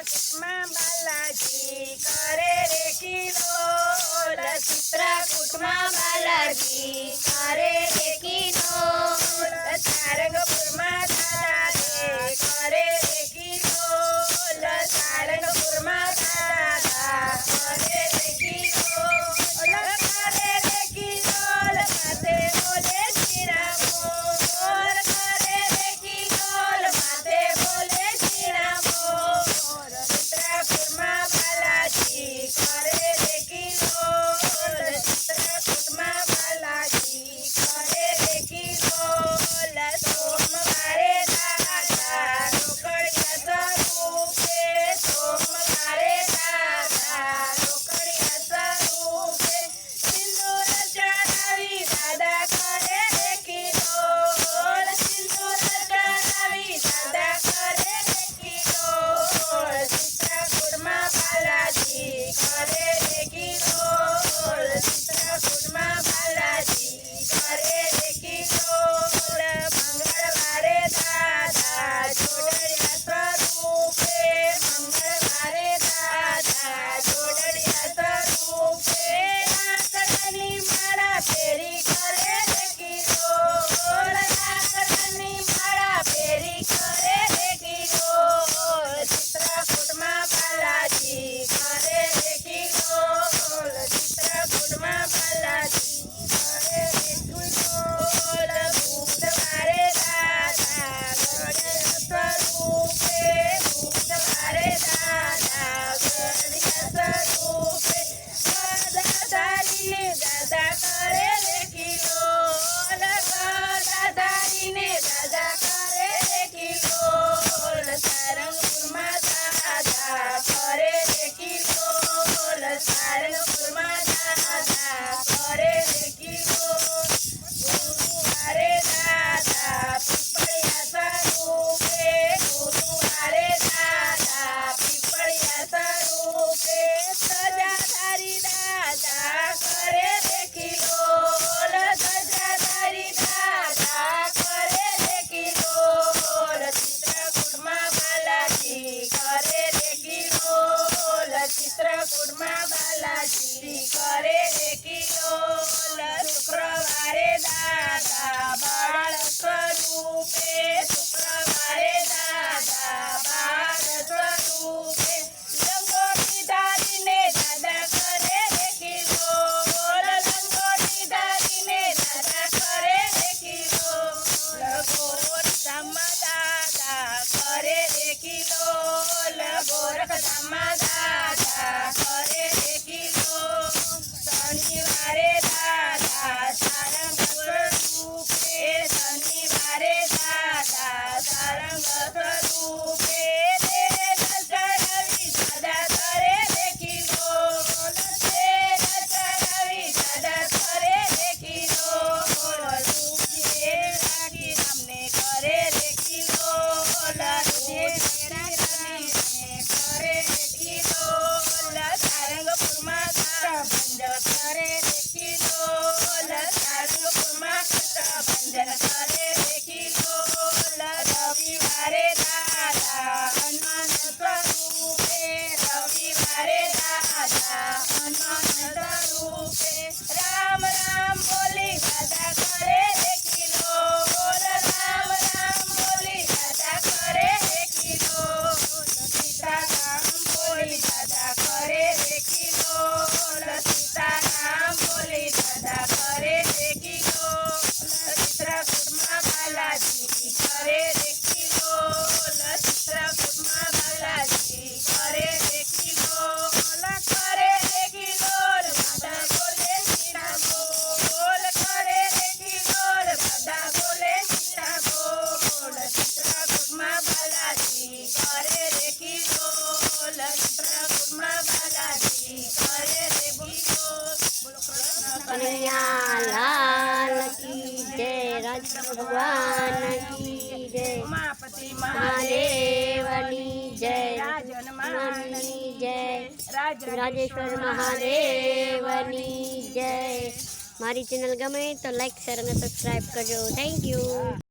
ચિત્રકૂટમાં બાલાજી કરે રે કિલોલ ચિત્રકૂટમાં બાલાજી કરે રે કિલોલ સારંગપુરમાં દાદા રે કરે રે કિલોલ સારંગપુરમાં દાદા કરે રે કિલોલ કરે રે કિલોલ માથે બોલે શ્રીરામોર કરે રે કિલોલ માથે બોલે શ્રીરામોર ચિત્રકૂટમાં બાલાજી કરે રે કિલોલ ચિત્રકૂટમાં બાલાજી કરે રે કિલોલ સોમવારે દાદા રોકડિયા સ્વરૂપે સોમવારે દાદા રોકડિયા સ્વરૂપે સિંદૂર ચડાવી દાદા કરે રે કિલોલ સિંદૂર ચડાવી દાદા કરે રે કિલોલ ચિત્રકૂટમાં બાલાજી કરે રે કિલોલ ચિત્રકૂટમાં બાલાજી કરે રે કિલોલ મંગળવારે દાદા જોડડિયા સ્વરૂપે મંગળવારે દાદા જોડડિયા સ્વરૂપે આંકડાની માળા ફેરી કરે રે કિલોલ આંકડાની માળા ફેરી કરે રે કિલોલ ચિત્રકૂટમાં બાલાજી કરે રે કિલોલ ચિત્રકૂટમાં બાલાજી કરે રે કિલોલ બુધવારે દાદા ગણ્યા સ્વરૂપે બુધવારે દાદા ગણ્યા સ્વરૂપે ગદાધારીને દાદા કરે રે કિલોલ ગદાધારીને દાદા કરે રે કિલોલ સારંગપુરમાં દાદા કરે રે કિલોલ સારંગપુરમાં દાદા કરે રે કિલોલ ગુરુવારે દાદા પીપળિયા સ્વરૂપે ગુરુવારે દાદા પીપળિયા સ્વરૂપે સજાધારી દાદા કરે રે કિલોલ સજાધારી દાદા કરે રે કિલોલ ચિત્રકૂટમાં બાલાજી કરે રે કિલોલ ચિત્રકૂટમાં બાલાજી કરે રે કિલોલ શુક્રવારે દાદા બાળ સ્વરૂપે શુક્રવારે દાદા બાળ સ્વરૂપે લંગોટી ધારીને દાદા કરે રે કિલોલ લંગોટી ધારીને દાદા કરે રે કિલોલ ગોરખધામમાં દાદા કરે રે કિલોલ ગોરખધામમાં દાદા કરે રે કિલોલ શનિવારે દાદા સારંગ સ્વરૂપે શનિવારે દાદા સારંગ સ્વરૂપે તેલ ચડાવી દાદા કરે રે કિલોલ તેલ ચડાવી દાદા કરે રે કિલોલ દૂધે રાખી રામને કરે રે કિલોલ દૂધે રાખી કરે રે કિલોલ સારંગપુરમાં ભંજન કરે રે કિલોલ સારંગપુરમાં ભંજન કરે રે કિલોલ રવિવારે દાદા હનુમાન સ્વરૂપે રવિવારે દાદા હનુમાન સ્વરૂપે રામ રામ બોલી દાદા કરે રે કિલોલ રામ રામ બોલી દાદા કરે રે કિલોલ સીતારામ બોલી દાદા કરે રે કિલોલ સીતારામ બોલી દાદા કરે રે કિલોલ ચિત્રકૂટમાં બાલાજી કરે રે કિલોલ ચિત્રકૂટમાં બાલાજી કરે રે કિલોલ કરે રે કિલોલ દાદા બોલે શ્રીરામોલ કરે રે કિલોલ દાદા બોલે શ્રીરામોલ ચિત્રકૂટમાં બાલાજી કરે રે કિલોલ ચિત્રકૂટમાં બાલાજી કરે રે કિલોલ બોલો કૃષ્ણ કનૈયા લાલ કી જય રાજ ભગવાન કી જય ઉમાપતિ મહાદેવની જય રાજનમાની જય રાજેશ્વર મહાદેવની જય મારી ચેનલ ગમે તો લાઈક શેર અને સબસ્ક્રાઇબ કરજો થેન્ક યુ।